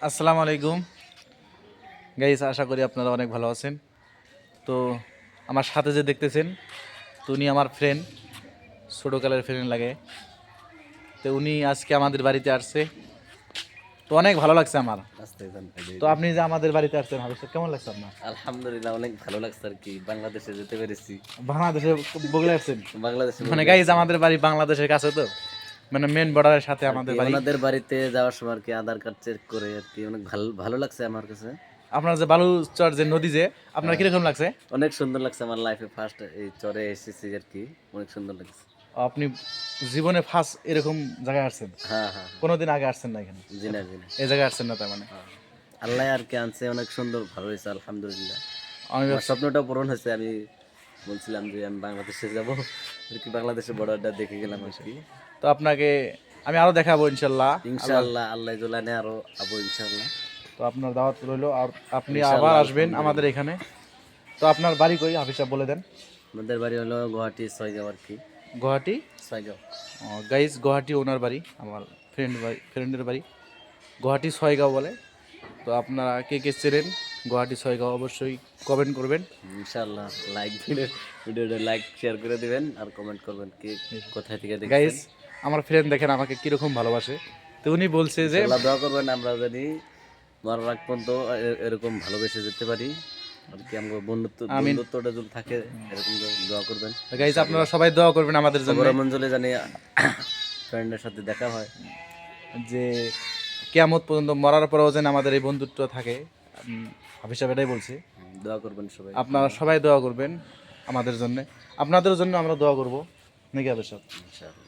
আসসালামু আলাইকুম গাইস, আশা করি আপনারা অনেক ভালো আছেন। তো আমার সাথে যে দেখতেছেন, তো উনি আমার ফ্রেন্ড, ছোটোকালের ফ্রেন্ড লাগে। তো উনি আজকে আমাদের বাড়িতে আসছে, তো অনেক ভালো লাগছে আমার। তো আপনি যে আমাদের বাড়িতে আসছেন, হাবিব, কেমন লাগছে আপনার? আলহামদুলিল্লাহ অনেক ভালো লাগছে আর কি, বাংলাদেশে যেতে পেরেছি। বাংলাদেশে বগলে আসছেন? বাংলাদেশে মানে গাইস, আমাদের বাড়ি বাংলাদেশের কাছে, তো মানে মেন বর্ডারের সাথে আর আমাদের কি বাড়ি। ওনাদের বাড়িতে যাওয়ার সময় আর কি আধার কার্ড চেক করে আর কি অনেক ভালো ভালো লাগছে আমার কাছে। আপনার যে বালুচর যে নদী, যে আপনার কিরকম লাগছে? অনেক সুন্দর লাগছে, আমার লাইফে ফার্স্ট এই চরে এসেছি আর কি, অনেক সুন্দর লাগছে। আপনি জীবনে ফার্স্ট এরকম জায়গায় আসছেন? হ্যাঁ হ্যাঁ, কোনোদিন আগে আসছেন না এখানে? জি না জি না। এই জায়গায় আসছেন না তার মানে? হ্যাঁ। আল্লাহ আর কি আনছে, অনেক সুন্দর ভালো হয়েছে আলহামদুলিল্লাহ। আমি আমার স্বপ্নটা পূরণ হয়েছে। আমি বলছিলাম যে আমি বাংলাদেশে যাব আর কি, বাংলাদেশের বর্ডারটা দেখে গেলাম আর কি। তো আপনাকে আমি আরো দেখাবো ইনশাল্লাহ। ইনশাআল্লাহ আল্লাহ জোলানে আরো আবো ইনশাআল্লাহ। তো আপনার দাওয়াত রইলো, আর আপনি আবার ইনশাআল্লাহ, আসবেন আমাদের এখানে। তো আপনার বাড়ি কই, হাফিজ সাহেব বলে দেন। আমাদের বাড়ি হলো গুয়াহাটি ছয়গাঁও আর কি। গুয়াহাটি ছয়গাঁও। গাইস, গুয়াহাটি ওনার বাড়ি, আমার ফ্রেন্ডের বাড়ি গুয়াহাটি ছয়গাঁও বলে। তো আপনারা কে কে চেনেন গুয়াহাটি ছয়গাঁও, অবশ্যই কমেন্ট করবেন। ইনশাআল্লাহ লাইক দিলে ভিডিওটা লাইক শেয়ার করে দিবেন আর কমেন্ট করবেন কে কোথায় থেকে দেখছেন। গাইস, আমার ফ্রেন্ড দেখেন আমাকে কিরকম ভালোবাসে। তো উনি বলছে যে ইনশাআল্লাহ দোয়া করবেন, আমরা জানি মরার আগ পর্যন্ত এরকম ভালোবেসে যেতে পারি আর কি। আমরা বন্ধুত্বটা যদি থাকে এরকম দোয়া করবেন। গাইস, আপনারা সবাই দোয়া করবেন আমাদের জন্য, খবর মঞ্জলে জানি ফ্রেন্ডের সাথে দেখা হয়, যে কিয়ামত পর্যন্ত মরার পরেও যেন আমাদের এই বন্ধুত্ব থাকে। হাফিজ সাহেব এটাই বলছে। দোয়া করবেন সবাই। আপনারা সবাই দোয়া করবেন আমাদের জন্য, আপনাদের জন্য আমরা দোয়া করব নাকি হাফিজ সাহেব? ইনশাআল্লাহ।